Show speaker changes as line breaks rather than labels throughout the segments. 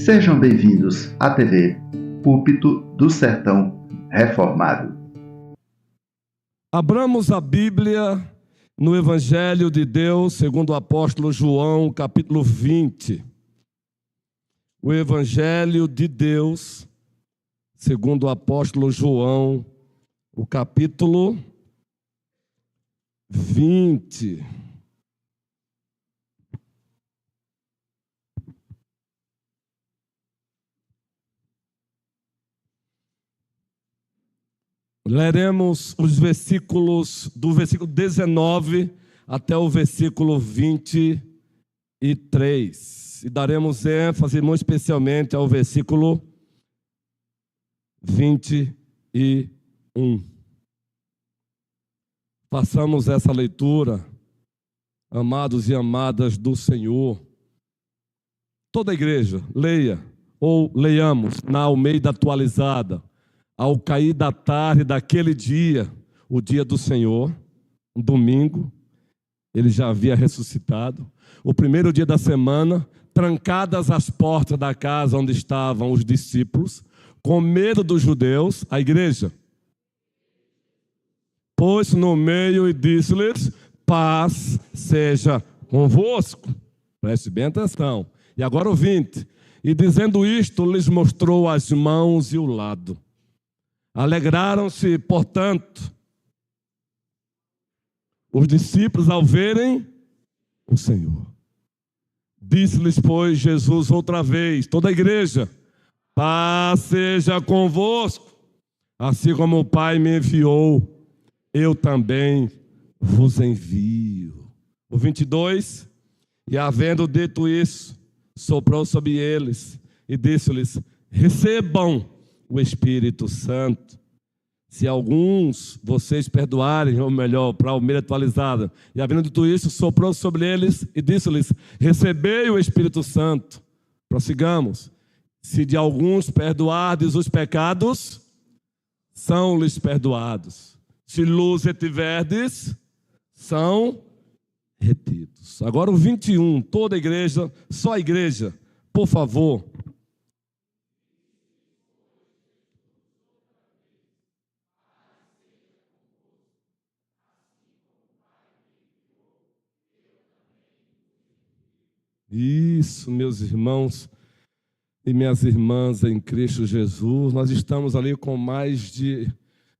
Sejam bem-vindos à TV Púlpito do Sertão Reformado.
Abramos a Bíblia no Evangelho de Deus, segundo o apóstolo João, capítulo 20. O Evangelho de Deus, segundo o apóstolo João, o capítulo 20. Leremos os versículos, do versículo 19 até o versículo 23. E daremos ênfase muito especialmente ao versículo 21. Façamos essa leitura, amados e amadas do Senhor. Toda a igreja, leia ou leiamos na Almeida atualizada. Ao cair da tarde daquele dia, o dia do Senhor, um domingo, ele já havia ressuscitado. O primeiro dia da semana, trancadas as portas da casa onde estavam os discípulos, com medo dos judeus, a igreja pôs-se no meio e disse-lhes: paz seja convosco. Preste bem atenção. E agora o 20. E dizendo isto, lhes mostrou as mãos e o lado. Alegraram-se, portanto, os discípulos ao verem o Senhor. Disse-lhes, pois, Jesus outra vez, toda a igreja: paz seja convosco, assim como o Pai me enviou, eu também vos envio. O 22, e havendo dito isso, soprou sobre eles e disse-lhes: recebam o Espírito Santo. Se alguns vocês perdoarem, ou melhor, para a Almeida atualizada, e havendo dito isso, soprou sobre eles e disse-lhes: recebei o Espírito Santo. Prossigamos. Se de alguns perdoardes os pecados, são-lhes perdoados. Se luz retiverdes, são retidos. Agora o 21, toda a igreja, só a igreja, por favor. Isso, meus irmãos e minhas irmãs em Cristo Jesus, nós estamos ali com mais de,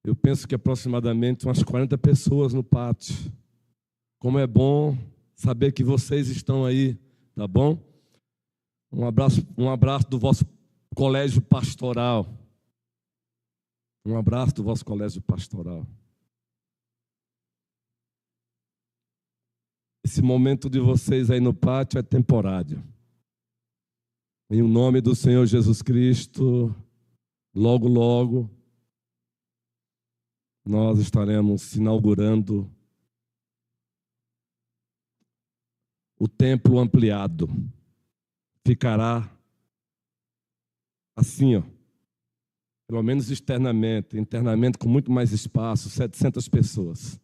eu penso que aproximadamente umas 40 pessoas no pátio. Como é bom saber que vocês estão aí, tá bom? Um abraço do vosso colégio pastoral. Um abraço do vosso colégio pastoral. Esse momento de vocês aí no pátio é temporário. Em nome do Senhor Jesus Cristo, logo, logo, nós estaremos inaugurando o templo ampliado. Ficará assim, ó, pelo menos externamente, internamente com muito mais espaço, 700 pessoas.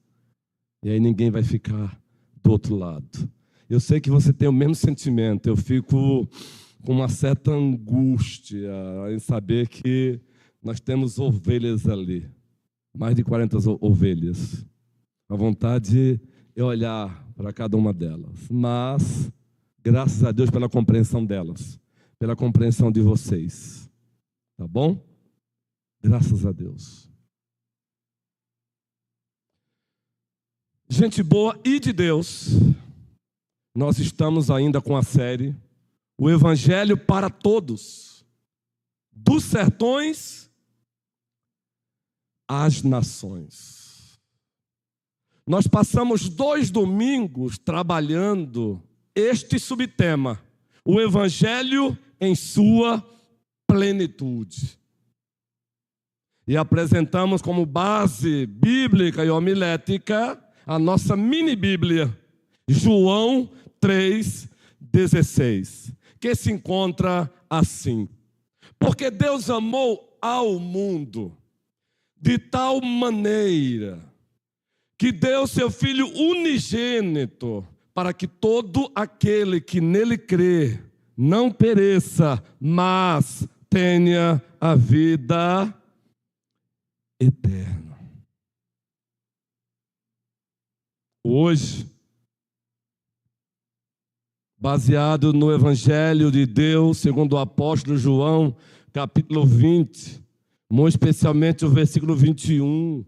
E aí ninguém vai ficar do outro lado. Eu sei que você tem o mesmo sentimento. Eu fico com uma certa angústia em saber que nós temos ovelhas ali, mais de 40 ovelhas. A vontade é olhar para cada uma delas, mas graças a Deus pela compreensão delas, pela compreensão de vocês, tá bom? Graças a Deus. Gente boa e de Deus, nós estamos ainda com a série O Evangelho para Todos, dos sertões às nações. Nós passamos 2 domingos trabalhando este subtema, o Evangelho em sua plenitude. E apresentamos como base bíblica e homilética a nossa mini-bíblia, João 3,16, que se encontra assim: porque Deus amou ao mundo de tal maneira que deu seu Filho unigênito, para que todo aquele que nele crê não pereça, mas tenha a vida eterna. Hoje, baseado no Evangelho de Deus, segundo o apóstolo João, capítulo 20, muito especialmente o versículo 21,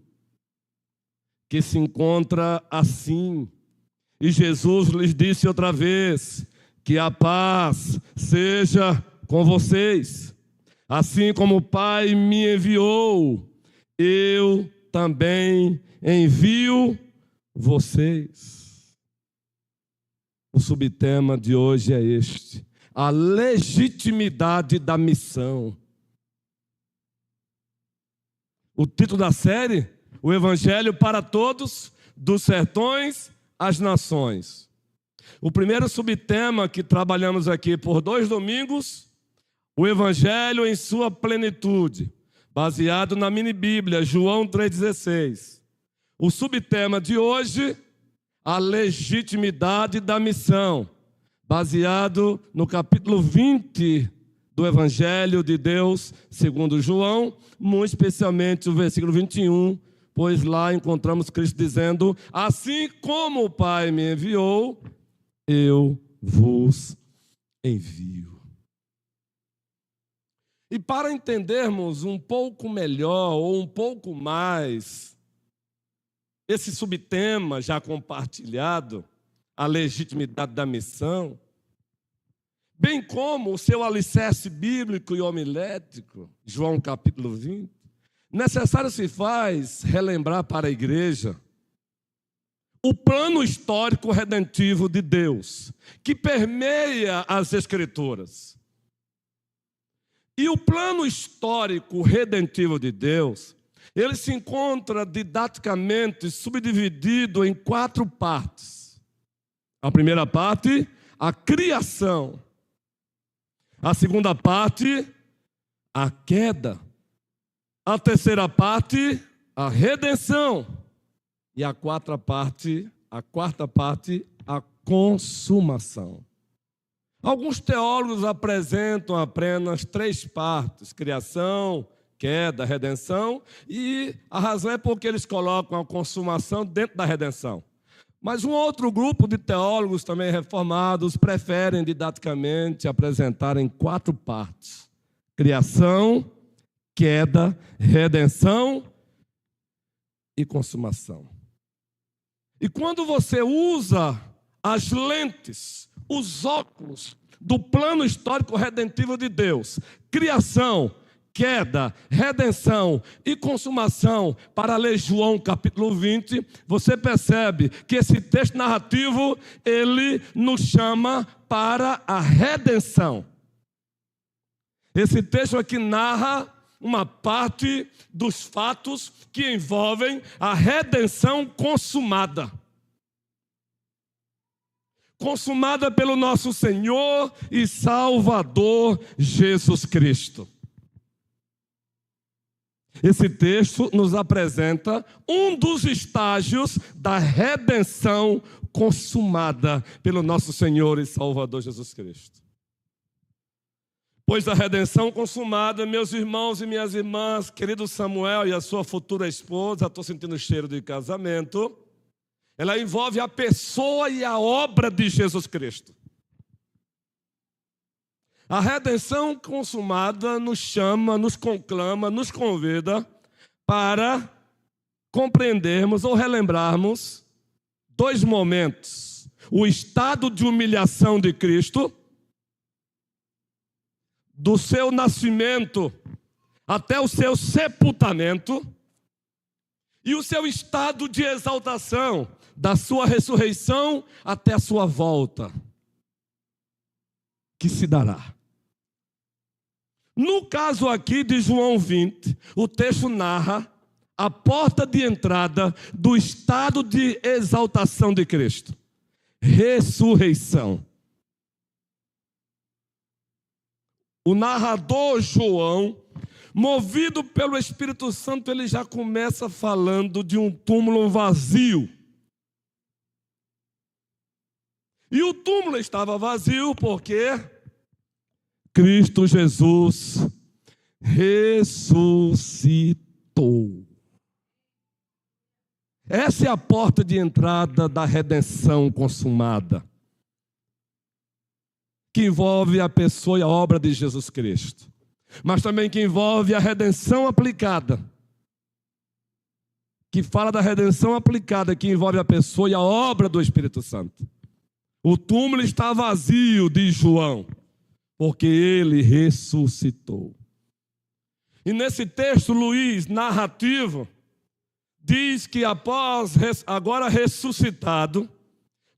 que se encontra assim: e Jesus lhes disse outra vez, que a paz seja com vocês. Assim como o Pai me enviou, eu também envio vocês. O subtema de hoje é este: a legitimidade da missão. O título da série: o Evangelho para todos, dos sertões às nações. O primeiro subtema que trabalhamos aqui por 2 domingos, o Evangelho em sua plenitude, baseado na mini Bíblia, João 3,16. O subtema de hoje, a legitimidade da missão, baseado no capítulo 20 do Evangelho de Deus, segundo João, muito especialmente o versículo 21, pois lá encontramos Cristo dizendo: assim como o Pai me enviou, eu vos envio. E para entendermos um pouco melhor ou um pouco mais esse subtema já compartilhado, a legitimidade da missão, bem como o seu alicerce bíblico e homilético, João capítulo 20, necessário se faz relembrar para a igreja o plano histórico redentivo de Deus, que permeia as Escrituras. E o plano histórico redentivo de Deus, ele se encontra didaticamente subdividido em 4 partes. A primeira parte, a criação. A segunda parte, a queda. A terceira parte, a redenção. E a quarta parte, a consumação. Alguns teólogos apresentam apenas 3 partes: criação, queda, redenção, e a razão é porque eles colocam a consumação dentro da redenção. Mas um outro grupo de teólogos também reformados preferem didaticamente apresentar em 4 partes: criação, queda, redenção e consumação. E quando você usa as lentes, os óculos do plano histórico redentivo de Deus, criação, queda, redenção e consumação, para ler João capítulo 20, você percebe que esse texto narrativo, ele nos chama para a redenção. Esse texto aqui narra uma parte dos fatos que envolvem a redenção consumada. Consumada pelo nosso Senhor e Salvador Jesus Cristo. Esse texto nos apresenta um dos estágios da redenção consumada pelo nosso Senhor e Salvador Jesus Cristo. Pois a redenção consumada, meus irmãos e minhas irmãs, querido Samuel e a sua futura esposa, estou sentindo o cheiro de casamento, ela envolve a pessoa e a obra de Jesus Cristo. A redenção consumada nos chama, nos conclama, nos convida para compreendermos ou relembrarmos 2 momentos: o estado de humilhação de Cristo, do seu nascimento até o seu sepultamento, e o seu estado de exaltação, da sua ressurreição até a sua volta, que se dará. No caso aqui de João 20, o texto narra a porta de entrada do estado de exaltação de Cristo: ressurreição. O narrador João, movido pelo Espírito Santo, ele já começa falando de um túmulo vazio. E o túmulo estava vazio porque Cristo Jesus ressuscitou. Essa é a porta de entrada da redenção consumada, que envolve a pessoa e a obra de Jesus Cristo, mas também que envolve a redenção aplicada, que fala da redenção aplicada, que envolve a pessoa e a obra do Espírito Santo. O túmulo está vazio, diz João, porque ele ressuscitou. E nesse texto, Luís, narrativo, diz que agora ressuscitado,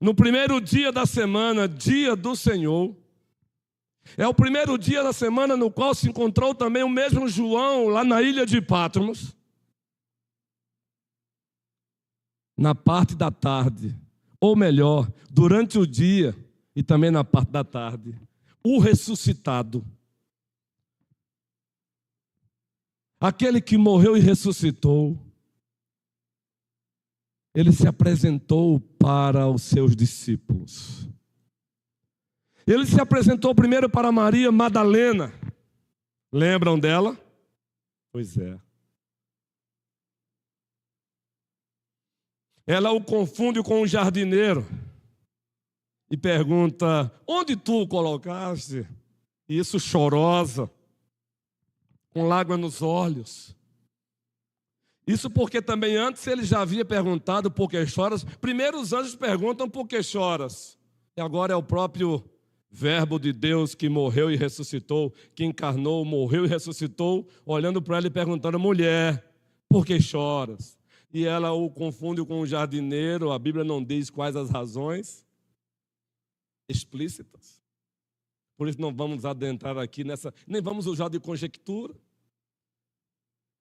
no primeiro dia da semana, dia do Senhor, é o primeiro dia da semana no qual se encontrou também o mesmo João lá na ilha de Patmos, na parte da tarde, ou melhor, durante o dia e também na parte da tarde, o ressuscitado, aquele que morreu e ressuscitou, ele se apresentou para os seus discípulos. Ele se apresentou primeiro para Maria Madalena. Lembram dela? Pois é. Ela o confunde com o jardineiro e pergunta: onde tu o colocaste? Isso chorosa, com lágrimas nos olhos. Isso porque também antes ele já havia perguntado por que choras. Primeiro os anjos perguntam por que choras. E agora é o próprio Verbo de Deus que morreu e ressuscitou, que encarnou, morreu e ressuscitou, olhando para ela e perguntando: mulher, por que choras? E ela o confunde com o jardineiro. A Bíblia não diz quais as razões explícitas. Por isso não vamos adentrar aqui nessa, nem vamos usar de conjectura.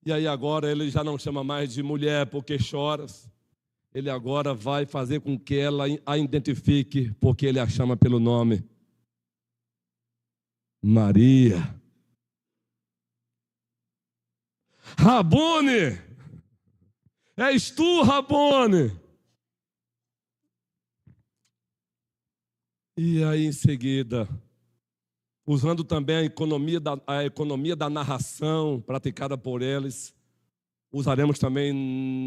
E aí agora ele já não chama mais de mulher porque choras. Ele agora vai fazer com que ela a identifique, porque ele a chama pelo nome. Maria. Rabone! És tu, Rabone! E aí em seguida, usando também a economia da narração praticada por eles, usaremos também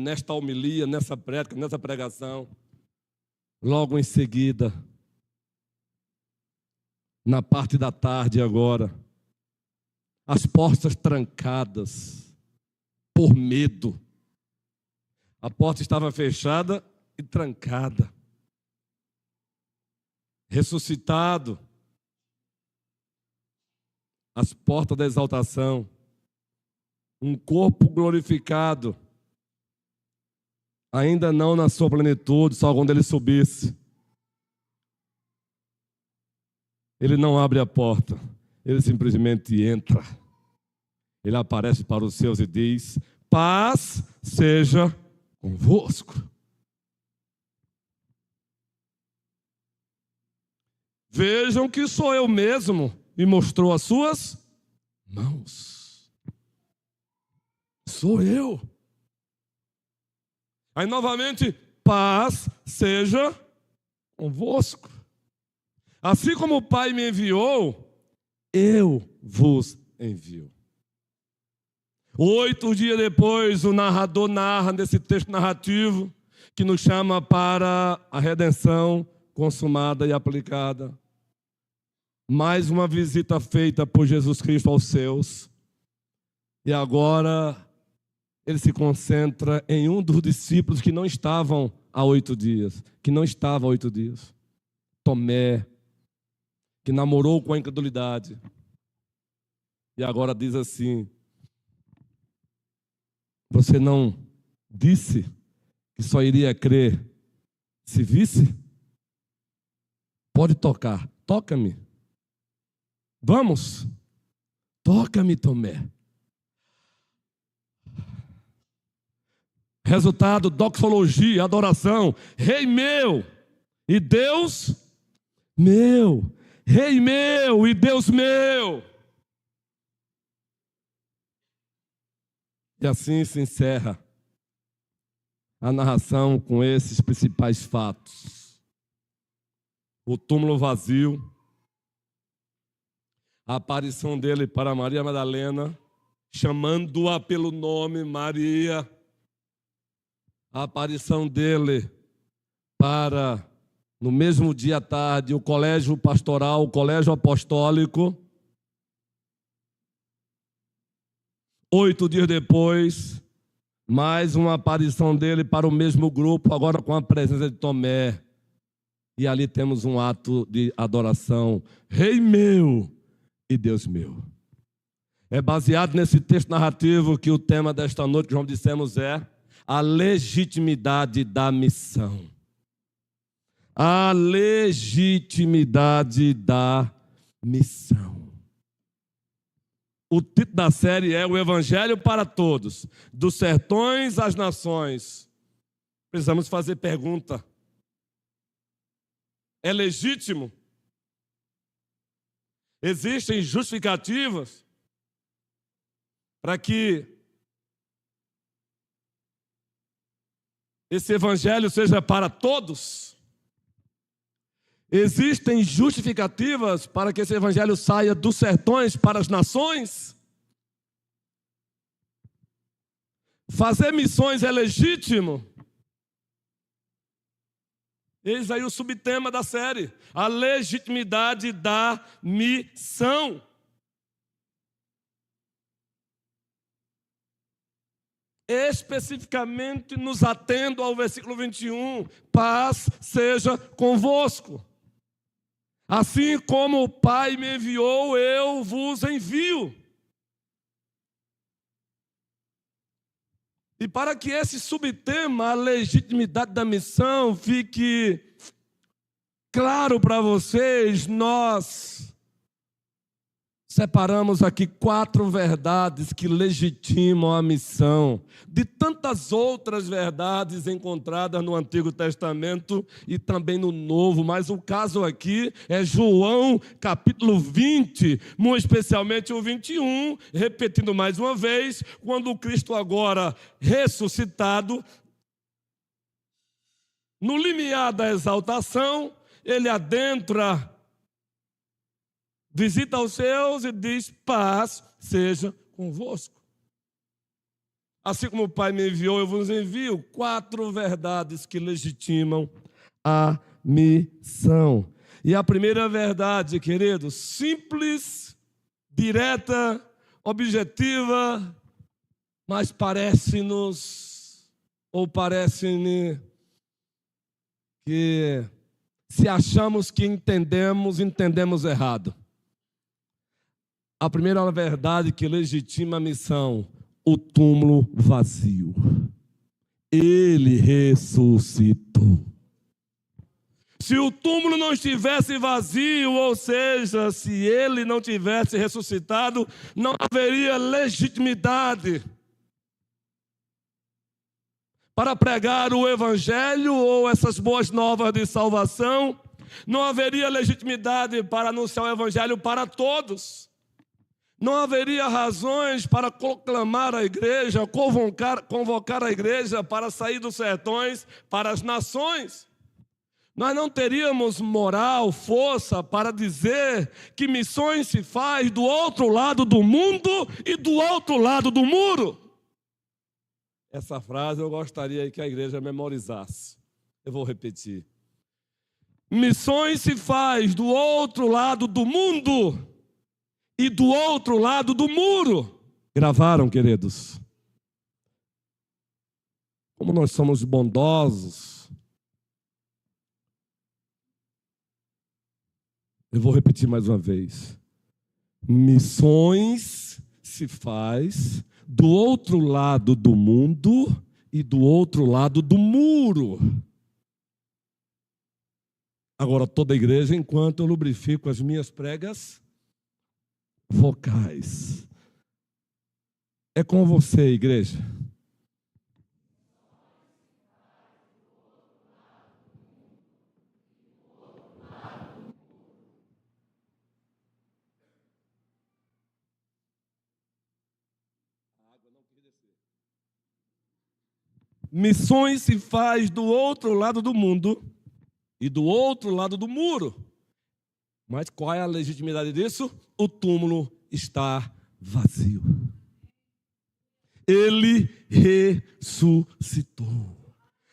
nesta homilia, nessa prédica, nessa pregação. Logo em seguida, na parte da tarde agora, as portas trancadas por medo. A porta estava fechada e trancada. Ressuscitado, as portas da exaltação, um corpo glorificado, ainda não na sua plenitude, só quando ele subisse. Ele não abre a porta, ele simplesmente entra. Ele aparece para os seus e diz: paz seja convosco. Vejam que sou eu mesmo. E mostrou as suas mãos. Sou eu. Aí novamente, paz seja convosco. Assim como o Pai me enviou, eu vos envio. 8 dias depois, o narrador narra nesse texto narrativo que nos chama para a redenção consumada e aplicada. Mais uma visita feita por Jesus Cristo aos seus. E agora ele se concentra em um dos discípulos que não estavam há 8 dias. Tomé, que namorou com a incredulidade. E agora diz assim: você não disse que só iria crer se visse? Pode tocar, toca-me. Vamos, toca-me, Tomé. Resultado, doxologia, adoração. Rei meu e Deus meu. Rei meu e Deus meu. E assim se encerra a narração com esses principais fatos. O túmulo vazio. A aparição dele para Maria Madalena, chamando-a pelo nome Maria. A aparição dele para, no mesmo dia à tarde, o colégio pastoral, o colégio apostólico. 8 dias depois, mais uma aparição dele para o mesmo grupo, agora com a presença de Tomé. E ali temos um ato de adoração. Rei meu e Deus meu. É baseado nesse texto narrativo que o tema desta noite, que nós dissemos, é a legitimidade da missão. A legitimidade da missão. O título da série é O Evangelho para Todos, dos sertões às nações. Precisamos fazer pergunta. É legítimo? Existem justificativas para que esse evangelho seja para todos? Existem justificativas para que esse evangelho saia dos sertões para as nações? Fazer missões é legítimo? Eis aí o subtema da série, a legitimidade da missão. Especificamente nos atendo ao versículo 21, paz seja convosco. Assim como o Pai me enviou, eu vos envio. E para que esse subtema, a legitimidade da missão, fique claro para vocês, nós separamos aqui 4 verdades que legitimam a missão, de tantas outras verdades encontradas no Antigo Testamento e também no Novo, mas o caso aqui é João capítulo 20, muito especialmente o 21, repetindo mais uma vez, quando o Cristo agora ressuscitado, no limiar da exaltação, ele adentra, visita os seus e diz, paz seja convosco. Assim como o Pai me enviou, eu vos envio. 4 verdades que legitimam a missão. E a primeira verdade, queridos, simples, direta, objetiva, mas parece-nos, ou parece-me que se achamos que entendemos errado. A primeira verdade que legitima a missão, o túmulo vazio. Ele ressuscitou. Se o túmulo não estivesse vazio, ou seja, se ele não tivesse ressuscitado, não haveria legitimidade para pregar o evangelho ou essas boas novas de salvação. Não haveria legitimidade para anunciar o evangelho para todos. Não haveria razões para proclamar a igreja, convocar a igreja para sair dos sertões para as nações. Nós não teríamos moral, força para dizer que missões se faz do outro lado do mundo e do outro lado do muro. Essa frase eu gostaria que a igreja memorizasse. Eu vou repetir. Missões se faz do outro lado do mundo e do outro lado do muro. Gravaram, queridos? Como nós somos bondosos. Eu vou repetir mais uma vez. Missões se faz do outro lado do mundo e do outro lado do muro. Agora, toda a igreja, enquanto eu lubrifico as minhas pregas vocais. É com você, igreja. Missões se faz do outro lado do mundo e do outro lado do muro. Mas qual é a legitimidade disso? O túmulo está vazio. Ele ressuscitou.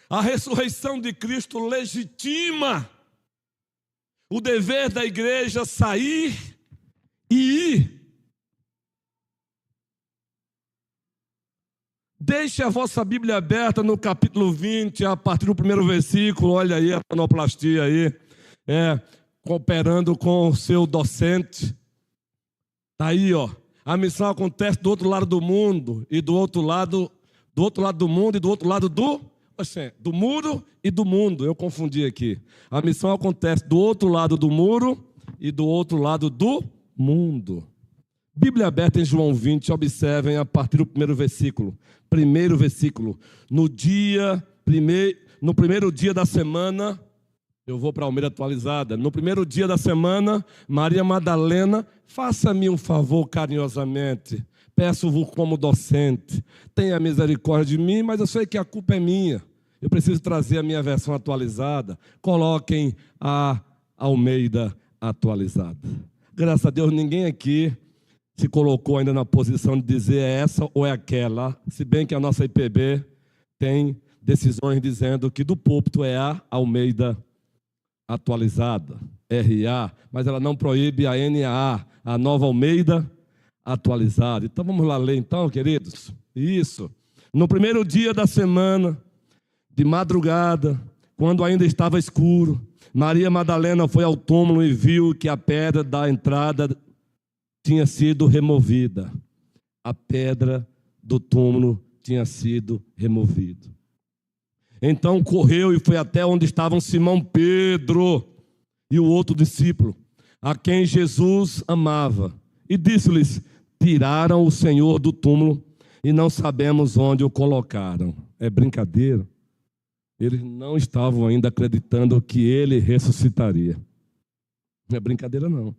A ressurreição de Cristo legitima o dever da igreja sair e ir. Deixe a vossa Bíblia aberta no capítulo 20, a partir do primeiro versículo. Olha aí a sonoplastia aí, cooperando com o seu docente. Está aí, ó. A missão acontece do outro lado do mundo e do outro lado do mundo e do outro lado do muro e do mundo. Eu confundi aqui. A missão acontece do outro lado do muro e do outro lado do mundo. Bíblia aberta em João 20, observem a partir do primeiro versículo. Primeiro versículo. No primeiro dia da semana, eu vou para a Almeida atualizada. No primeiro dia da semana, Maria Madalena, faça-me um favor carinhosamente. Peço-vos como docente. Tenha misericórdia de mim, mas eu sei que a culpa é minha. Eu preciso trazer a minha versão atualizada. Coloquem a Almeida atualizada. Graças a Deus, ninguém aqui se colocou ainda na posição de dizer é essa ou é aquela, se bem que a nossa IPB tem decisões dizendo que do púlpito é a Almeida atualizada, RA, mas ela não proíbe a NAA, a nova Almeida atualizada. Então vamos lá ler então, queridos. Isso. No primeiro dia da semana, de madrugada, quando ainda estava escuro, Maria Madalena foi ao túmulo e viu que a pedra da entrada tinha sido removida. A pedra do túmulo tinha sido removida. Então correu e foi até onde estavam Simão Pedro e o outro discípulo, a quem Jesus amava, e disse-lhes: tiraram o Senhor do túmulo e não sabemos onde o colocaram. É brincadeira? Eles não estavam ainda acreditando que ele ressuscitaria. Não é brincadeira, não.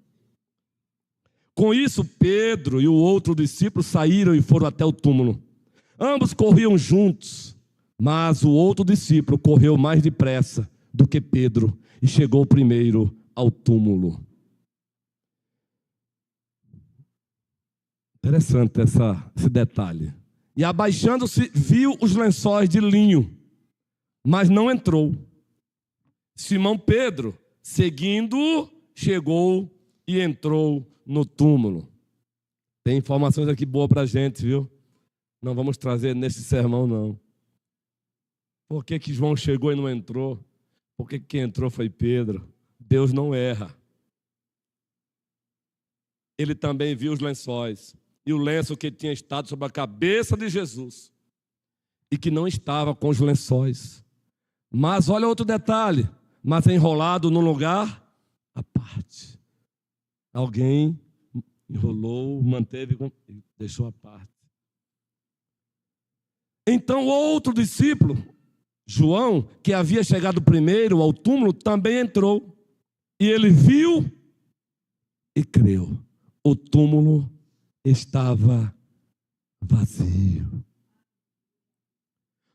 Com isso, Pedro e o outro discípulo saíram e foram até o túmulo. Ambos corriam juntos, mas o outro discípulo correu mais depressa do que Pedro e chegou primeiro ao túmulo. Interessante esse detalhe. E abaixando-se, viu os lençóis de linho, mas não entrou. Simão Pedro, seguindo-o, chegou e entrou no túmulo. Tem informações aqui boas para a gente, viu? Não vamos trazer nesse sermão, não. Por que João chegou e não entrou? Por que quem entrou foi Pedro? Deus não erra. Ele também viu os lençóis. E o lenço que tinha estado sobre a cabeça de Jesus. E que não estava com os lençóis. Mas olha outro detalhe. Mas enrolado num lugar à parte. Alguém enrolou, manteve e deixou à parte. Então outro discípulo, João, que havia chegado primeiro ao túmulo, também entrou. E ele viu e creu. O túmulo estava vazio.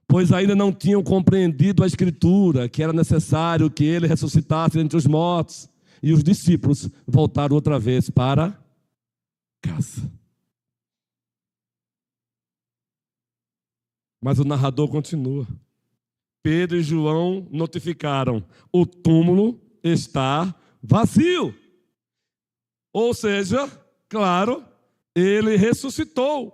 Pois ainda não tinham compreendido a Escritura, que era necessário que ele ressuscitasse entre os mortos. E os discípulos voltaram outra vez para casa. Mas o narrador continua. Pedro e João notificaram: o túmulo está vazio. Ou seja, claro, ele ressuscitou.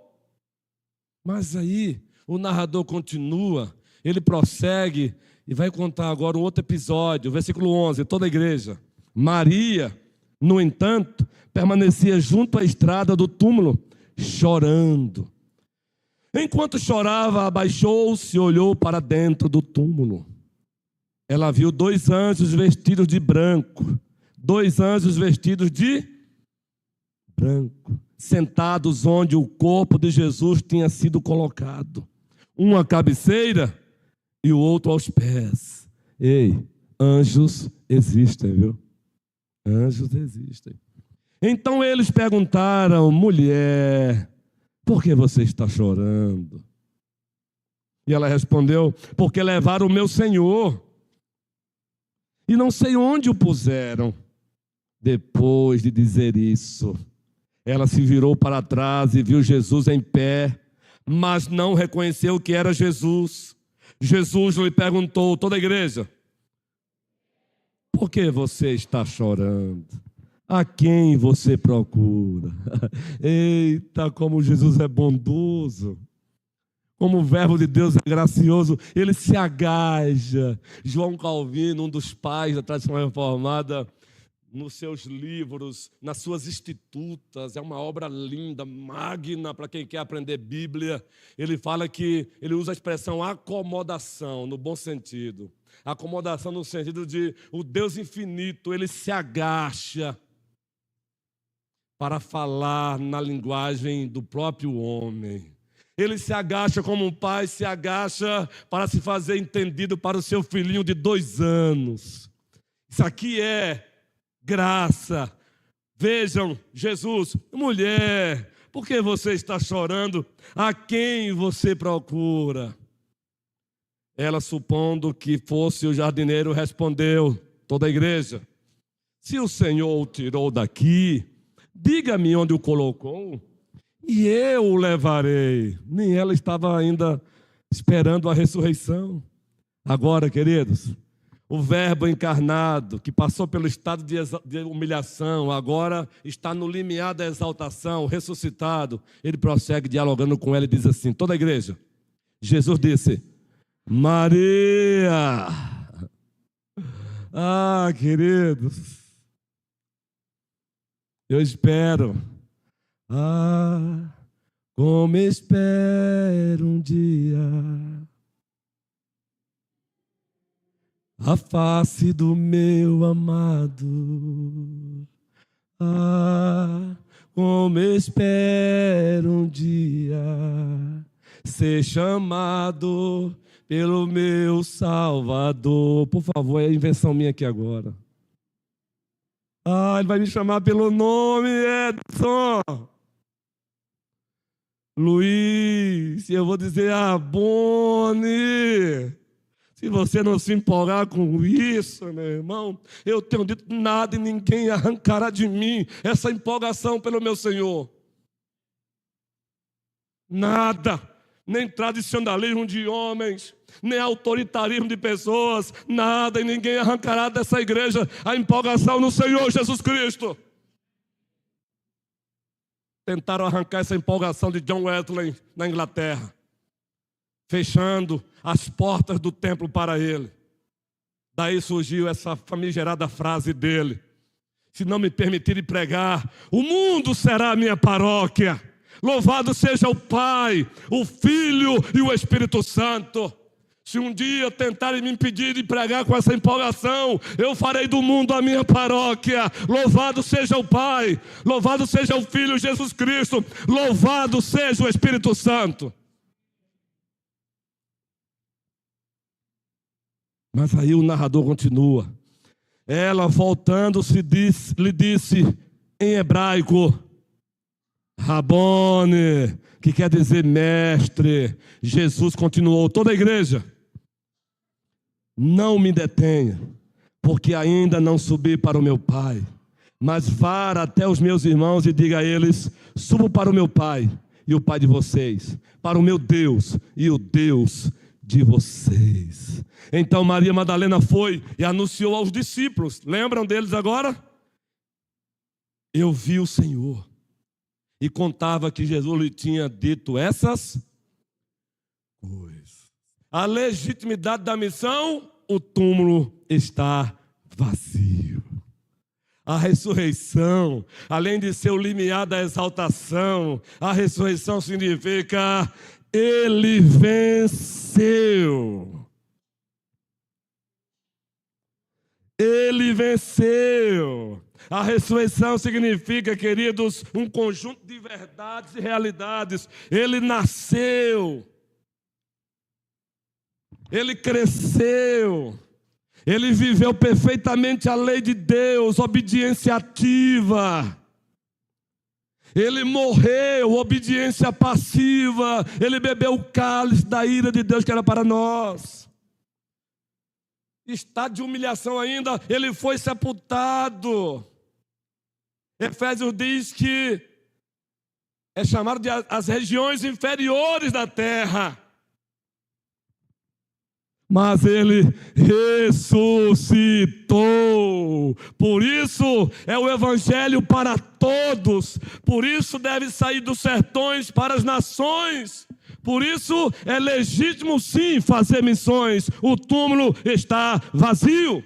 Mas aí o narrador continua, ele prossegue e vai contar agora um outro episódio, versículo 11, toda a igreja. Maria, no entanto, permanecia junto à estrada do túmulo, chorando. Enquanto chorava, abaixou-se e olhou para dentro do túmulo. Ela viu 2 anjos vestidos de branco, 2 anjos vestidos de branco, sentados onde o corpo de Jesus tinha sido colocado. Um à cabeceira e o outro aos pés. Ei, anjos existem, viu? Anjos existem. Então eles perguntaram: mulher, por que você está chorando? E ela respondeu: porque levaram o meu Senhor e não sei onde o puseram. Depois de dizer isso, ela se virou para trás e viu Jesus em pé, mas não reconheceu que era Jesus. Jesus lhe perguntou, toda a igreja: por que você está chorando? A quem você procura? Eita, como Jesus é bondoso! Como o verbo de Deus é gracioso, ele se agaja. João Calvino, um dos pais da tradição reformada, nos seus livros, nas suas institutas, é uma obra linda, magna para quem quer aprender Bíblia. Ele fala que, ele usa a expressão acomodação, no bom sentido. Acomodação no sentido de o Deus infinito, ele se agacha para falar na linguagem do próprio homem. Ele se agacha como um pai se agacha para se fazer entendido para o seu filhinho de 2 anos. Isso aqui é graça. Vejam, Jesus, mulher, por que você está chorando? A quem você procura? Ela, supondo que fosse o jardineiro, respondeu, toda a igreja: se o Senhor o tirou daqui, diga-me onde o colocou, e eu o levarei. Nem ela estava ainda esperando a ressurreição. Agora, queridos, o verbo encarnado, que passou pelo estado de humilhação, agora está no limiar da exaltação, ressuscitado. Ele prossegue dialogando com ela e diz assim, toda a igreja: Jesus disse: Maria. Ah, queridos, eu espero. Ah, como espero um dia a face do meu amado. Ah, como espero um dia ser chamado pelo meu Salvador. Por favor, é a invenção minha aqui agora. Ah, ele vai me chamar pelo nome, Edson. Luiz, eu vou dizer, Boni. Se você não se empolgar com isso, meu irmão, eu tenho dito nada e ninguém arrancará de mim essa empolgação pelo meu Senhor. Nada, nem tradicionalismo de homens, nem autoritarismo de pessoas, nada, e ninguém arrancará dessa igreja a empolgação no Senhor Jesus Cristo. Tentaram arrancar essa empolgação de John Wesley na Inglaterra, fechando as portas do templo para ele. Daí surgiu essa famigerada frase dele: se não me permitirem pregar, o mundo será a minha paróquia. Louvado seja o Pai, o Filho e o Espírito Santo. Se um dia tentarem me impedir de pregar com essa empolgação, eu farei do mundo a minha paróquia. Louvado seja o Pai, louvado seja o Filho Jesus Cristo, louvado seja o Espírito Santo. Mas aí o narrador continua. Ela, voltando-se, lhe disse em hebraico, Rabone, que quer dizer mestre. Jesus continuou, toda a igreja: não me detenha, porque ainda não subi para o meu Pai, mas vá até os meus irmãos e diga a eles: subo para o meu Pai e o Pai de vocês, para o meu Deus e o Deus de vocês. Então Maria Madalena foi e anunciou aos discípulos. Lembram deles agora? Eu vi o Senhor. E contava que Jesus lhe tinha dito essas coisas. A legitimidade da missão: o túmulo está vazio. A ressurreição, além de ser o limiar da exaltação, a ressurreição significa ele venceu. Ele venceu. A ressurreição significa, queridos, um conjunto de verdades e realidades. Ele nasceu. Ele cresceu. Ele viveu perfeitamente a lei de Deus, obediência ativa. Ele morreu, obediência passiva. Ele bebeu o cálice da ira de Deus que era para nós. Estado de humilhação ainda, ele foi sepultado. Efésios diz que é chamado de as regiões inferiores da terra. Mas ele ressuscitou. Por isso é o evangelho para todos. Por isso deve sair dos sertões para as nações. Por isso é legítimo sim fazer missões. O túmulo está vazio.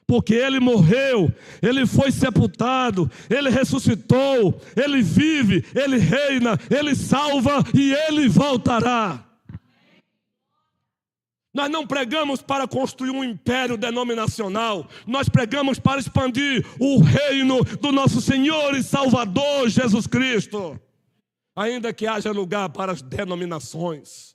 Porque ele morreu, ele foi sepultado, ele ressuscitou, ele vive, ele reina, ele salva e ele voltará. Nós não pregamos para construir um império denominacional. Nós pregamos para expandir o reino do nosso Senhor e Salvador Jesus Cristo. Ainda que haja lugar para as denominações.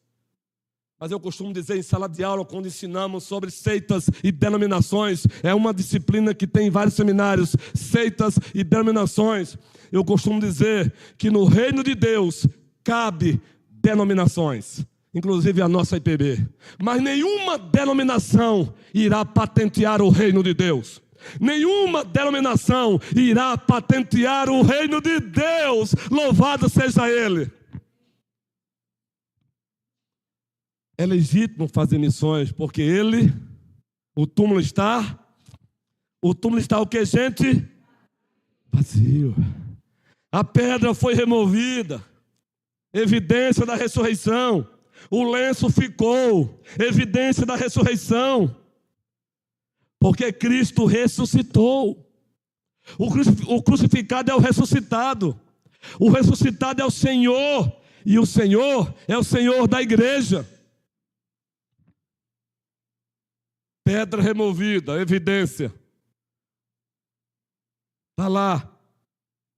Mas eu costumo dizer em sala de aula, quando ensinamos sobre seitas e denominações, é uma disciplina que tem em vários seminários, seitas e denominações. Eu costumo dizer que no reino de Deus cabe denominações. Inclusive a nossa IPB. Mas nenhuma denominação irá patentear o reino de Deus. Nenhuma denominação irá patentear o reino de Deus. Louvado seja Ele. É legítimo fazer missões, porque o túmulo está o que, gente? Vazio. A pedra foi removida. Evidência da ressurreição. O lenço ficou, evidência da ressurreição, porque Cristo ressuscitou. O crucificado é o ressuscitado, o ressuscitado é o Senhor, e o Senhor é o Senhor da igreja. Pedra removida, evidência. Está lá,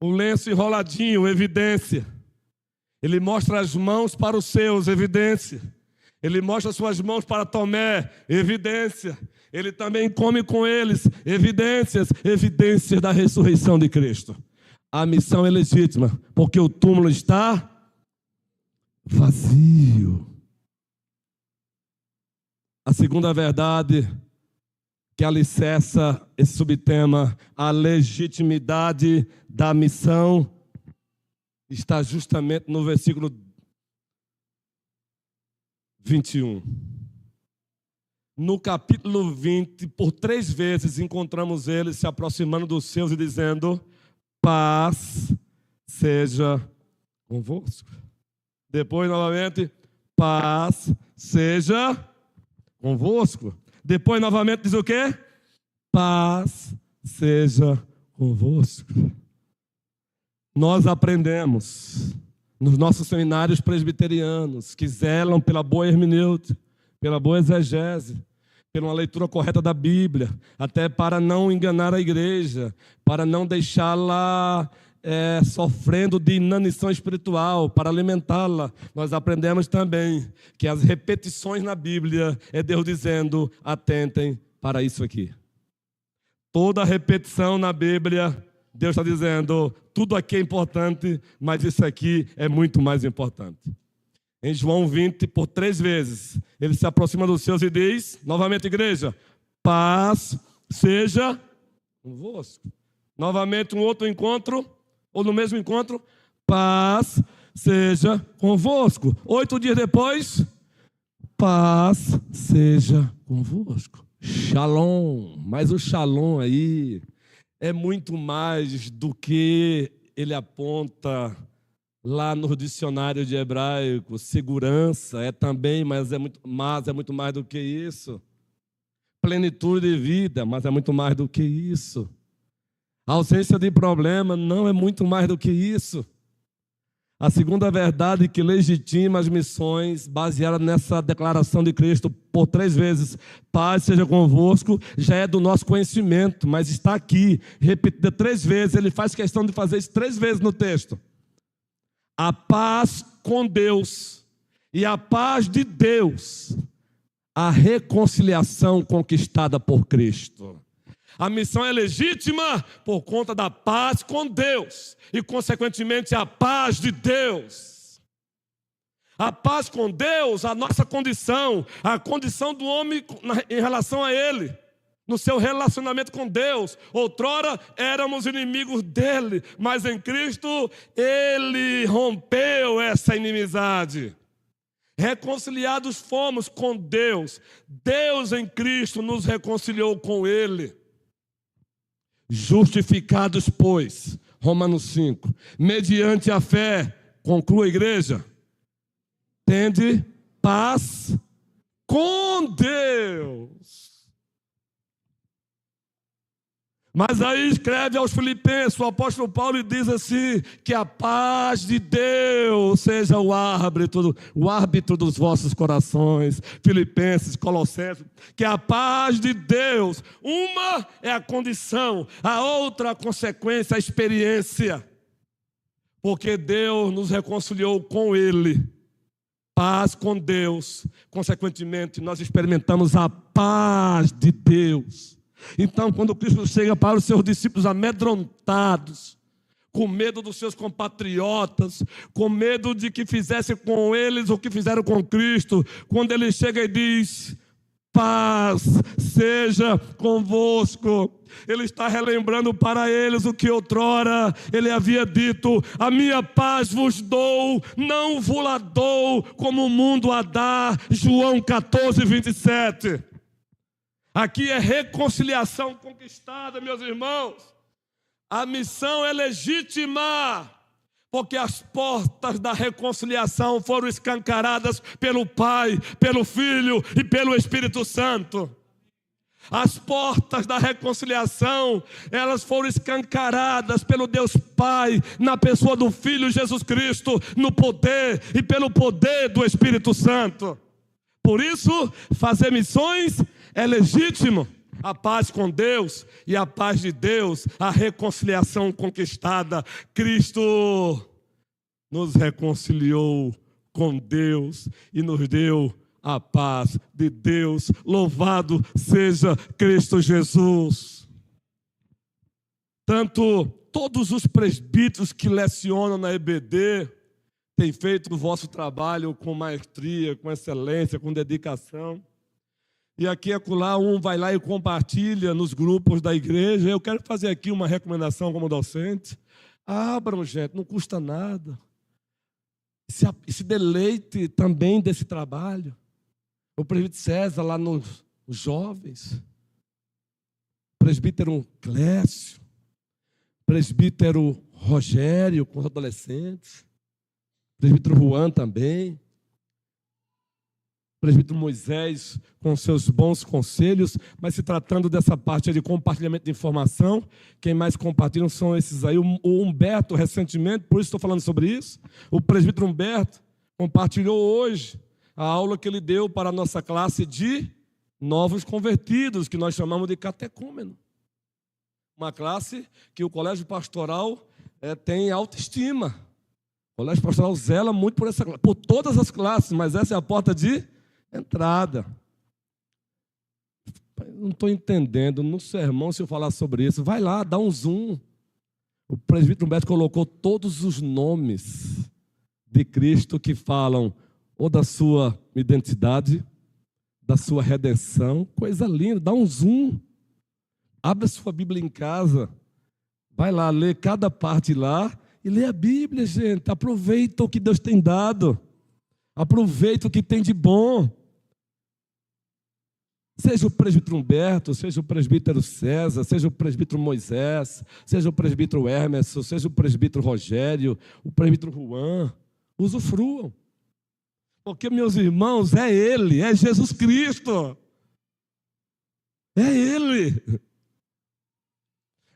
o lenço enroladinho, evidência. Ele mostra as mãos para os seus, evidência. Ele mostra as suas mãos para Tomé, evidência. Ele também come com eles, evidências da ressurreição de Cristo. A missão é legítima, porque o túmulo está vazio. A segunda verdade que alicerça esse subtema, a legitimidade da missão, está justamente no versículo 21. No capítulo 20, por 3 vezes encontramos ele se aproximando dos seus e dizendo: paz seja convosco. Depois, novamente, paz seja convosco. Depois, novamente, diz o quê? Paz seja convosco. Nós aprendemos nos nossos seminários presbiterianos que zelam pela boa hermenêutica, pela boa exegese, pela uma leitura correta da Bíblia, até para não enganar a igreja, para não deixá-la sofrendo de inanição espiritual, para alimentá-la. Nós aprendemos também que as repetições na Bíblia é Deus dizendo: atentem para isso aqui. Toda repetição na Bíblia, Deus está dizendo: tudo aqui é importante, mas isso aqui é muito mais importante. Em João 20, por 3 vezes, ele se aproxima dos seus e diz, novamente, igreja: paz seja convosco. Novamente, um outro encontro, ou no mesmo encontro: paz seja convosco. 8 dias depois: paz seja convosco. Shalom. Mas o shalom aí é muito mais do que ele aponta lá no dicionário de hebraico. Segurança é também, mas é muito mais do que isso. Plenitude de vida, mas é muito mais do que isso. A ausência de problema não é muito mais do que isso. A segunda verdade que legitima as missões, baseada nessa declaração de Cristo por 3 vezes, paz seja convosco, já é do nosso conhecimento, mas está aqui, repetida 3 vezes, ele faz questão de fazer isso 3 vezes no texto. A paz com Deus e a paz de Deus, a reconciliação conquistada por Cristo. A missão é legítima por conta da paz com Deus e, consequentemente, a paz de Deus. A paz com Deus, a nossa condição, a condição do homem em relação a Ele. no seu relacionamento com Deus. Outrora éramos inimigos dele, mas em Cristo ele rompeu essa inimizade. Reconciliados fomos com Deus. Deus em Cristo nos reconciliou com ele. Justificados, pois, Romanos 5, mediante a fé, conclua a igreja, tende paz com Deus. Mas aí escreve aos Filipenses, o apóstolo Paulo, e diz assim, que a paz de Deus seja o árbitro dos vossos corações. Filipenses, Colossenses, que a paz de Deus, uma é a condição, a outra a consequência, a experiência. Porque Deus nos reconciliou com ele. Paz com Deus. Consequentemente, nós experimentamos a paz de Deus. Então, quando Cristo chega para os seus discípulos amedrontados, com medo dos seus compatriotas, com medo de que fizessem com eles o que fizeram com Cristo, quando ele chega e diz, paz seja convosco, ele está relembrando para eles o que outrora ele havia dito, a minha paz vos dou, não vos-la dou como o mundo a dá, João 14, 27. Aqui é reconciliação conquistada, meus irmãos. A missão é legítima, porque as portas da reconciliação foram escancaradas pelo Pai, pelo Filho e pelo Espírito Santo. As portas da reconciliação, elas foram escancaradas pelo Deus Pai, na pessoa do Filho Jesus Cristo, no poder e pelo poder do Espírito Santo. Por isso, fazer missões é legítimo. A paz com Deus e a paz de Deus, a reconciliação conquistada. Cristo nos reconciliou com Deus e nos deu a paz de Deus. Louvado seja Cristo Jesus. Tanto todos os presbíteros que lecionam na EBD têm feito o vosso trabalho com maestria, com excelência, com dedicação. E aqui e acolá um vai lá e compartilha nos grupos da igreja. Eu quero fazer aqui uma recomendação como docente. Abram, gente, não custa nada. Se deleite também desse trabalho. O presbítero César lá nos jovens. O presbítero Clécio. O presbítero Rogério com os adolescentes. O presbítero Juan também. O presbítero Moisés com seus bons conselhos, mas se tratando dessa parte de compartilhamento de informação, quem mais compartilham são esses aí. O Humberto, recentemente, por isso estou falando sobre isso, o presbítero Humberto compartilhou hoje a aula que ele deu para a nossa classe de novos convertidos, que nós chamamos de catecúmeno. Uma classe que o colégio pastoral tem autoestima. O colégio pastoral zela muito por todas as classes, mas essa é a porta de entrada. Não estou entendendo. No sermão, se eu falar sobre isso, vai lá, dá um zoom. O presbítero Humberto colocou todos os nomes de Cristo que falam ou da sua identidade, da sua redenção. Coisa linda, dá um zoom. Abre a sua Bíblia em casa. Vai lá, lê cada parte lá e lê a Bíblia, gente. Aproveita o que Deus tem dado. Aproveita o que tem de bom. Seja o presbítero Humberto, seja o presbítero César, seja o presbítero Moisés, seja o presbítero Hermes, seja o presbítero Rogério, o presbítero Juan, usufruam. Porque, meus irmãos, é Ele, é Jesus Cristo. É Ele.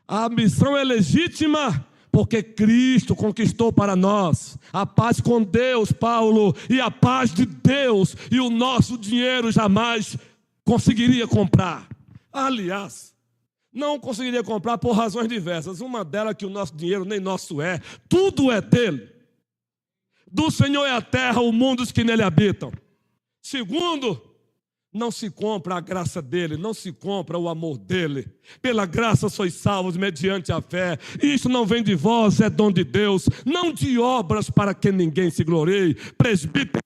A missão é legítima, porque Cristo conquistou para nós a paz com Deus, Paulo, e a paz de Deus, e o nosso dinheiro jamais conseguiria comprar. Aliás, não conseguiria comprar por razões diversas. Uma delas é que o nosso dinheiro nem nosso é, tudo é dele. Do Senhor é a terra, o mundo e os que nele habitam. Segundo, não se compra a graça dele, não se compra o amor dele. Pela graça sois salvos mediante a fé. Isso não vem de vós, é dom de Deus, não de obras para que ninguém se glorie. Presbítero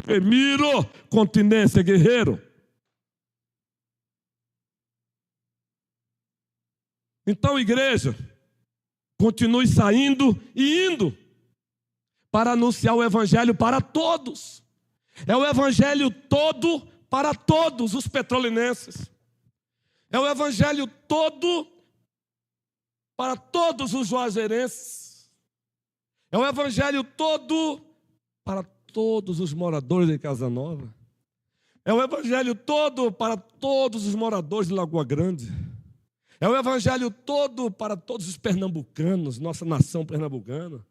Emiro, continência guerreiro. Então, igreja, continue saindo e indo para anunciar o evangelho para todos. É o evangelho todo para todos os petrolinenses. É o evangelho todo para todos os juazeirenses. É o evangelho todo para todos os moradores de Casa Nova. É o evangelho todo para todos os moradores de Lagoa Grande. É o evangelho todo para todos os pernambucanos, nossa nação pernambucana.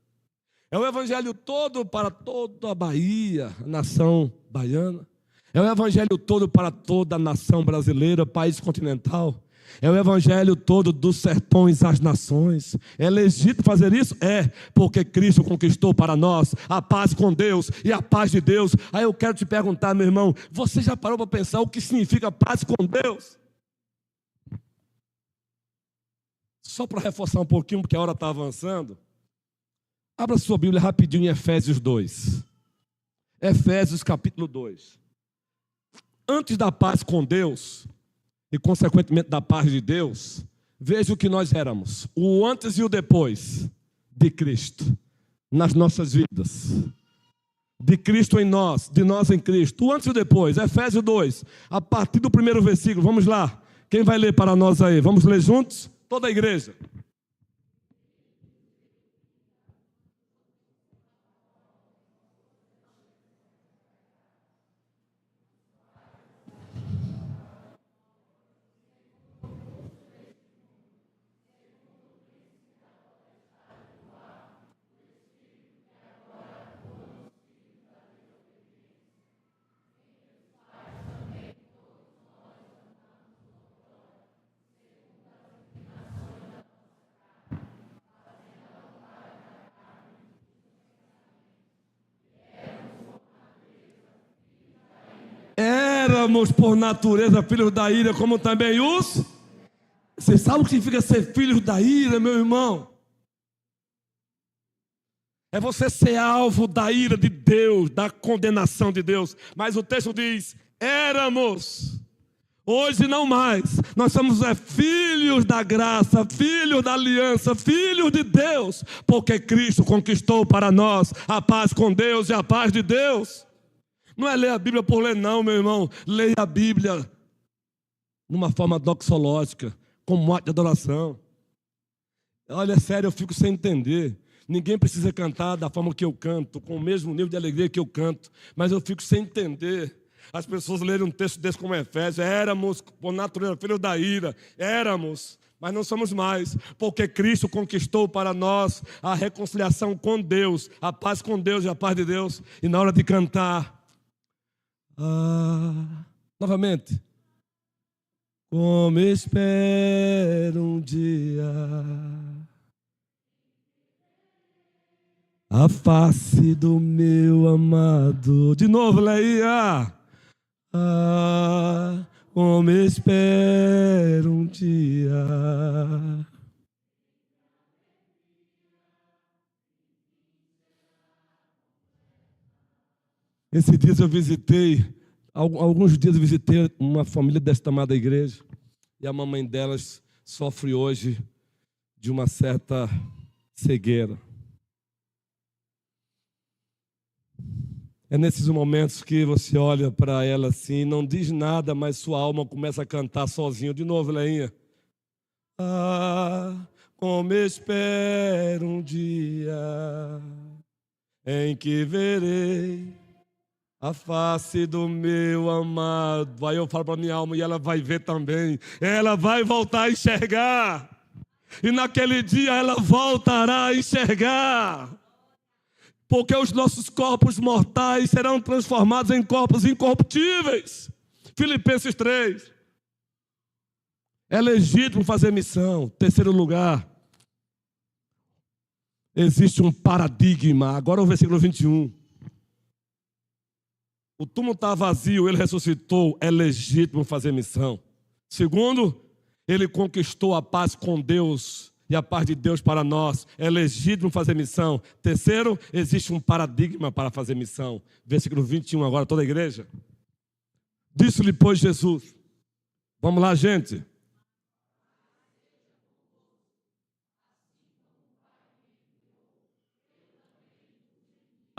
É o evangelho todo para toda a Bahia, a nação baiana. É o evangelho todo para toda a nação brasileira, país continental. É o evangelho todo dos sertões às nações. É legítimo fazer isso? É, porque Cristo conquistou para nós a paz com Deus e a paz de Deus. Aí eu quero te perguntar, meu irmão, você já parou para pensar o que significa paz com Deus? Só para reforçar um pouquinho, porque a hora está avançando. Abra sua Bíblia rapidinho em Efésios 2. Efésios capítulo 2. Antes da paz com Deus, e consequentemente da paz de Deus, veja o que nós éramos. O antes e o depois de Cristo nas nossas vidas. De Cristo em nós, de nós em Cristo. O antes e o depois. Efésios 2, a partir do primeiro versículo. Vamos lá. Quem vai ler para nós aí? Vamos ler juntos? Toda a igreja. Éramos por natureza filhos da ira, como também os... Você sabe o que significa ser filhos da ira, meu irmão? É você ser alvo da ira de Deus, da condenação de Deus. Mas o texto diz, éramos, hoje não mais. Nós somos filhos da graça, filhos da aliança, filhos de Deus, porque Cristo conquistou para nós a paz com Deus e a paz de Deus. Não é ler a Bíblia por ler não, meu irmão. Leia a Bíblia numa forma doxológica, como ato de adoração. Olha, sério, eu fico sem entender. Ninguém precisa cantar da forma que eu canto, com o mesmo nível de alegria que eu canto. Mas eu fico sem entender. As pessoas lerem um texto desse como Efésios. Éramos, por natureza, filhos da ira. Éramos, mas não somos mais. Porque Cristo conquistou para nós a reconciliação com Deus, a paz com Deus e a paz de Deus. E na hora de cantar... novamente. Como espero um dia a face do meu amado. De novo, Leia. Como espero um dia. Esses dias eu visitei, alguns dias eu visitei uma família desta amada igreja, e a mamãe delas sofre hoje de uma certa cegueira. É nesses momentos que você olha para ela assim, não diz nada, mas sua alma começa a cantar sozinho. De novo, Leinha. Como espero um dia em que verei a face do meu amado. Aí eu falo para minha alma, e ela vai ver também. Ela vai voltar a enxergar. E naquele dia ela voltará a enxergar. Porque os nossos corpos mortais serão transformados em corpos incorruptíveis. Filipenses 3. É legítimo fazer missão. Terceiro lugar. Existe um paradigma. Agora o versículo 21. O túmulo está vazio, ele ressuscitou, é legítimo fazer missão. Segundo, ele conquistou a paz com Deus e a paz de Deus para nós, é legítimo fazer missão. Terceiro, existe um paradigma para fazer missão. Versículo 21 agora, toda a igreja. Disse-lhe, pois, Jesus. Vamos lá, gente.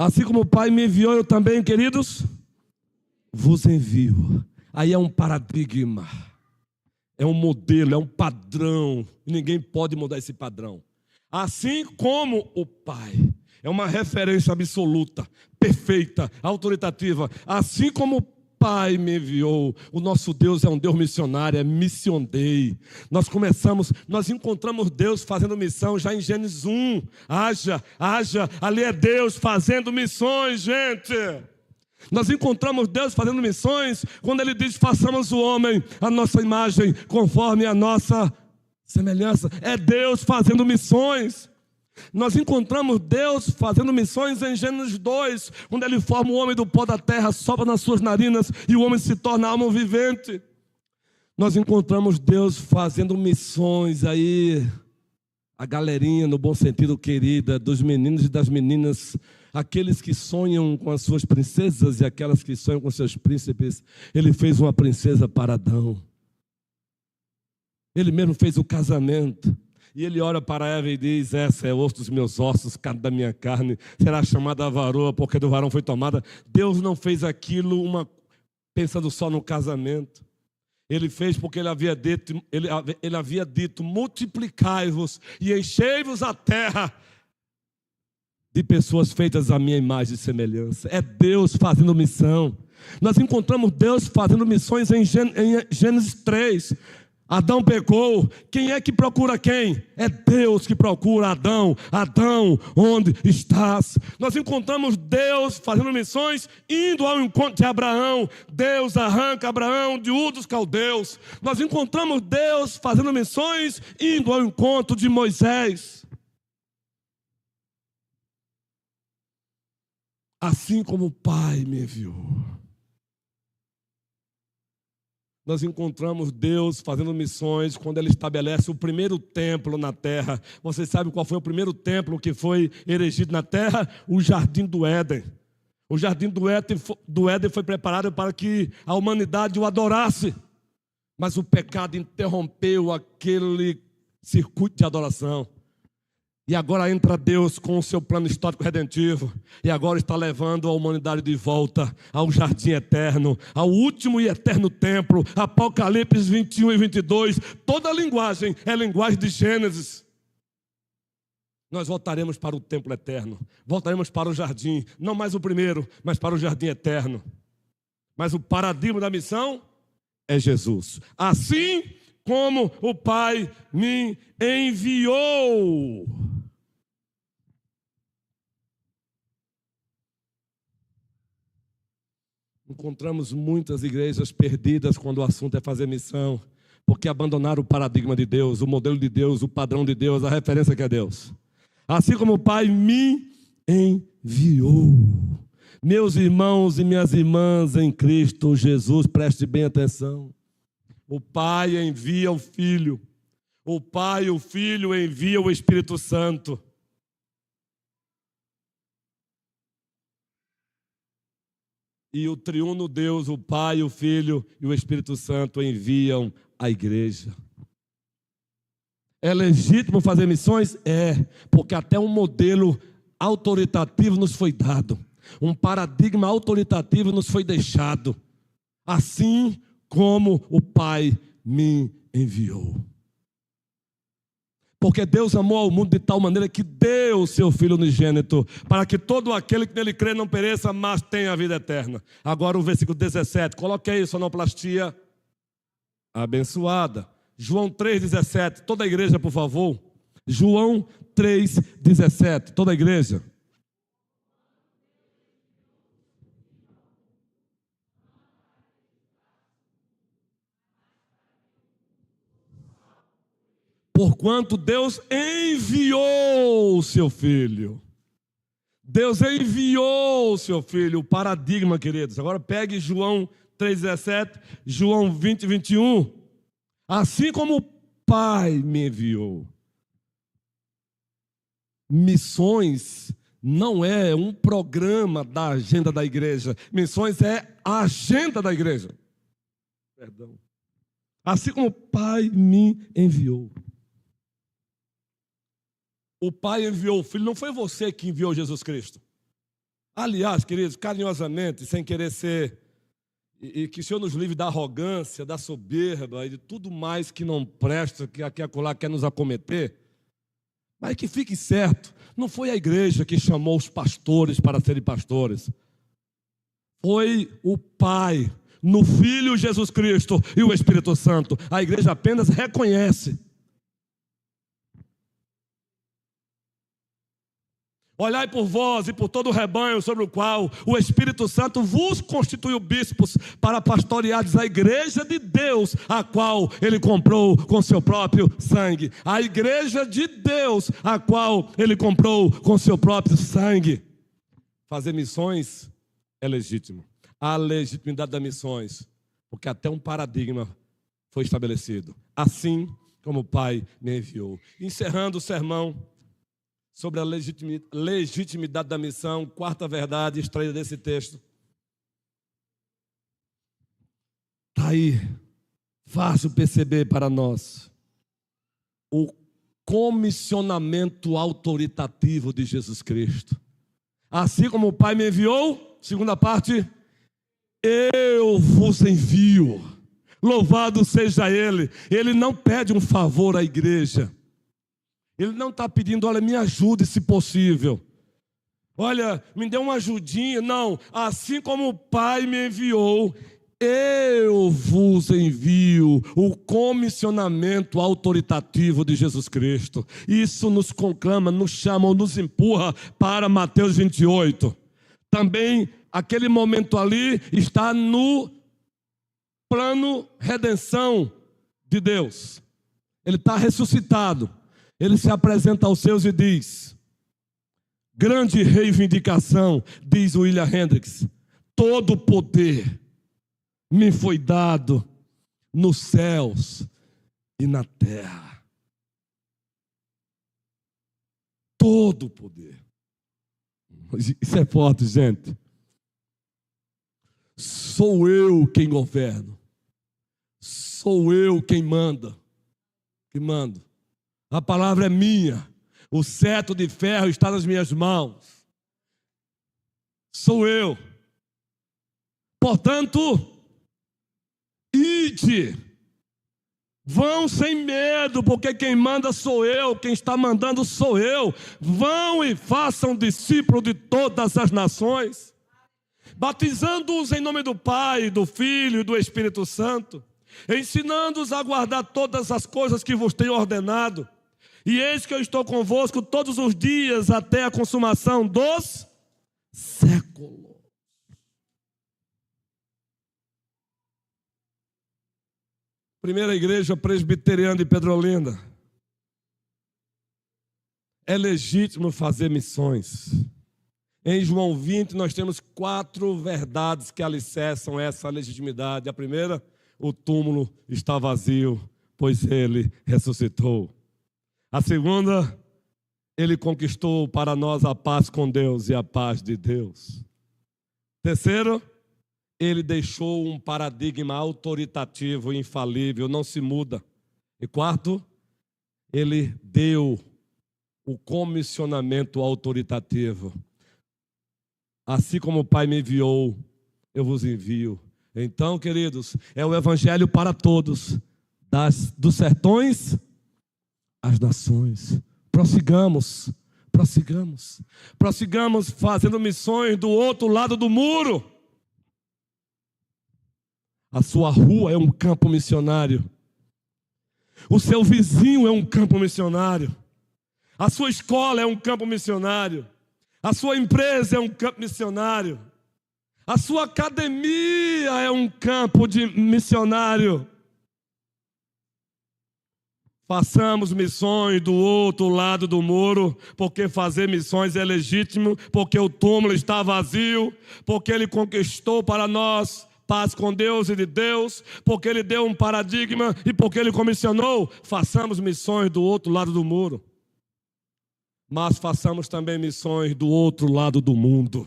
Assim como o Pai me enviou, eu também, queridos, vos envio. Aí é um paradigma, é um modelo, é um padrão. Ninguém pode mudar esse padrão. Assim como o Pai, é uma referência absoluta, perfeita, autoritativa. Assim como o Pai me enviou, o nosso Deus é um Deus missionário, é mission day. Nós encontramos Deus fazendo missão já em Gênesis 1. Haja, ali é Deus fazendo missões, gente. Nós encontramos Deus fazendo missões quando Ele diz: façamos o homem a nossa imagem, conforme a nossa semelhança. É Deus fazendo missões. Nós encontramos Deus fazendo missões em Gênesis 2, quando Ele forma o homem do pó da terra, sopra nas suas narinas e o homem se torna alma vivente. Nós encontramos Deus fazendo missões aí, a galerinha no bom sentido querida, dos meninos e das meninas, aqueles que sonham com as suas princesas e aquelas que sonham com seus príncipes. Ele fez uma princesa para Adão. Ele mesmo fez o casamento. E ele olha para Eva e diz: essa é osso dos meus ossos, carne da minha carne, será chamada varoa, porque do varão foi tomada. Deus não fez aquilo pensando só no casamento. Ele fez porque ele havia dito: multiplicai-vos e enchei-vos a terra de pessoas feitas à minha imagem e semelhança. É Deus fazendo missão. Nós encontramos Deus fazendo missões em Gênesis 3. Adão pecou. Quem é que procura quem? É Deus que procura Adão. Adão, onde estás? Nós encontramos Deus fazendo missões, indo ao encontro de Abraão. Deus arranca Abraão de Ur dos Caldeus. Nós encontramos Deus fazendo missões, indo ao encontro de Moisés. Assim como o Pai me enviou. Nós encontramos Deus fazendo missões quando Ele estabelece o primeiro templo na terra. Vocês sabem qual foi o primeiro templo que foi erigido na terra? O Jardim do Éden. O Jardim do Éden foi preparado para que a humanidade o adorasse. Mas o pecado interrompeu aquele circuito de adoração. E agora entra Deus com o seu plano histórico redentivo. E agora está levando a humanidade de volta ao jardim eterno, ao último e eterno templo. Apocalipse 21 e 22. Toda a linguagem é linguagem de Gênesis. Nós voltaremos para o templo eterno. Voltaremos para o jardim. Não mais o primeiro, mas para o jardim eterno. Mas o paradigma da missão é Jesus. Assim como o Pai me enviou. Encontramos muitas igrejas perdidas quando o assunto é fazer missão, porque abandonaram o paradigma de Deus, o modelo de Deus, o padrão de Deus, a referência que é Deus. Assim como o Pai me enviou. Meus irmãos e minhas irmãs em Cristo Jesus, preste bem atenção. O Pai envia o Filho. O Pai e o Filho enviam o Espírito Santo. E o triuno Deus, o Pai, o Filho e o Espírito Santo enviam a igreja. É legítimo fazer missões? É, porque até um modelo autoritativo nos foi dado. Um paradigma autoritativo nos foi deixado. Assim como o Pai me enviou. Porque Deus amou ao mundo de tal maneira que deu o seu Filho unigênito, para que todo aquele que nele crê não pereça, mas tenha a vida eterna. Agora o versículo 17, coloque aí sonoplastia abençoada. João 3,17, toda a igreja, por favor. João 3,17, toda a igreja. Porquanto Deus enviou o seu Filho. Deus enviou o seu Filho, o paradigma, queridos. Agora pegue João 3,17, João 20, 21. Assim como o Pai me enviou. Missões não é um programa da agenda da igreja. Missões é a agenda da igreja. Perdão. Assim como o Pai me enviou. O Pai enviou o Filho, não foi você que enviou Jesus Cristo. Aliás, queridos, carinhosamente, sem querer ser, e que o Senhor nos livre da arrogância, da soberba e de tudo mais que não presta, que aqui e acolá quer nos acometer, mas que fique certo, não foi a igreja que chamou os pastores para serem pastores. Foi o Pai, no Filho Jesus Cristo e o Espírito Santo. A igreja apenas reconhece. Olhai por vós e por todo o rebanho sobre o qual o Espírito Santo vos constituiu bispos para pastoreares a igreja de Deus, a qual Ele comprou com seu próprio sangue. A igreja de Deus, a qual Ele comprou com seu próprio sangue. Fazer missões é legítimo. A legitimidade das missões, porque até um paradigma foi estabelecido. Assim como o Pai me enviou. Encerrando o sermão sobre a legitimidade da missão, quarta verdade extraída desse texto. Está aí, fácil perceber para nós, o comissionamento autoritativo de Jesus Cristo. Assim como o Pai me enviou, segunda parte, eu vos envio. Louvado seja Ele. Ele não pede um favor à igreja. Ele não está pedindo, olha, me ajude se possível. Olha, me dê uma ajudinha. Não, assim como o Pai me enviou, eu vos envio. O comissionamento autoritativo de Jesus Cristo. Isso nos conclama, nos chama, nos empurra para Mateus 28. Também, aquele momento ali está no plano redenção de Deus. Ele está ressuscitado. Ele se apresenta aos seus e diz: grande reivindicação, diz William Hendricks, todo poder me foi dado nos céus e na terra. Todo poder. Isso é forte, gente. Sou eu quem governo. Sou eu quem manda. Que mando. A palavra é minha. O cetro de ferro está nas minhas mãos. Sou eu. Portanto, ide. Vão sem medo, porque quem manda sou eu, quem está mandando sou eu. Vão e façam discípulos de todas as nações, batizando-os em nome do Pai, do Filho e do Espírito Santo, ensinando-os a guardar todas as coisas que vos tenho ordenado. E eis que eu estou convosco todos os dias até a consumação dos séculos. Primeira Igreja Presbiteriana de Pedrolinda. É legítimo fazer missões. Em João 20 nós temos 4 verdades que alicerçam essa legitimidade. A primeira, o túmulo está vazio, pois ele ressuscitou. A segunda, ele conquistou para nós a paz com Deus e a paz de Deus. Terceiro, ele deixou um paradigma autoritativo e infalível, não se muda. E quarto, ele deu o comissionamento autoritativo. Assim como o Pai me enviou, eu vos envio. Então, queridos, é o evangelho para todos, dos sertões às nações. Prossigamos fazendo missões do outro lado do muro. A sua rua é um campo missionário. O seu vizinho é um campo missionário. A sua escola é um campo missionário. A sua empresa é um campo missionário. A sua academia é um campo de missionário. Façamos missões do outro lado do muro, porque fazer missões é legítimo, porque o túmulo está vazio, porque ele conquistou para nós paz com Deus e de Deus, porque ele deu um paradigma e porque ele comissionou. Façamos missões do outro lado do muro, mas façamos também missões do outro lado do mundo,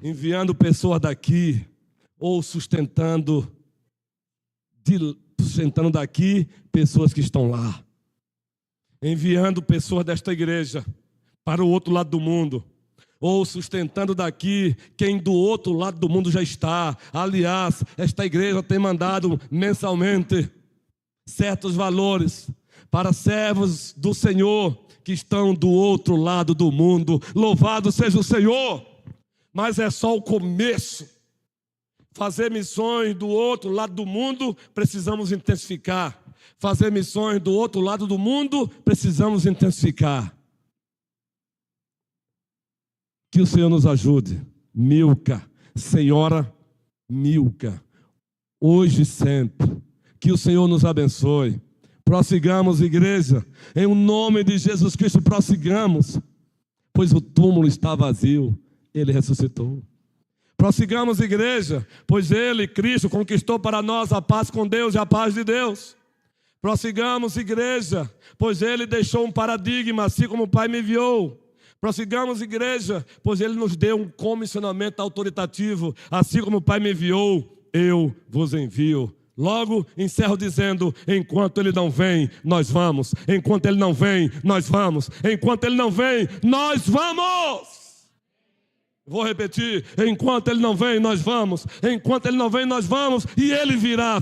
enviando pessoas daqui ou sustentando daqui pessoas que estão lá, enviando pessoas desta igreja para o outro lado do mundo, ou sustentando daqui quem do outro lado do mundo já está. Aliás, esta igreja tem mandado mensalmente certos valores para servos do Senhor que estão do outro lado do mundo. Louvado seja o Senhor! Mas é só o começo. Fazer missões do outro lado do mundo, precisamos intensificar. Fazer missões do outro lado do mundo, precisamos intensificar. Que o Senhor nos ajude. Milka, Senhora Milka, hoje e sempre. Que o Senhor nos abençoe. Prossigamos, igreja, em o nome de Jesus Cristo, prossigamos, pois o túmulo está vazio, Ele ressuscitou. Prossigamos, igreja, pois Ele, Cristo, conquistou para nós a paz com Deus e a paz de Deus. Prossigamos, igreja, pois Ele deixou um paradigma, assim como o Pai me enviou. Prossigamos, igreja, pois Ele nos deu um comissionamento autoritativo, assim como o Pai me enviou, eu vos envio. Logo, encerro dizendo, enquanto Ele não vem, nós vamos. Enquanto Ele não vem, nós vamos. Enquanto Ele não vem, nós vamos. Vou repetir, enquanto Ele não vem, nós vamos. Enquanto Ele não vem, nós vamos. E Ele virá.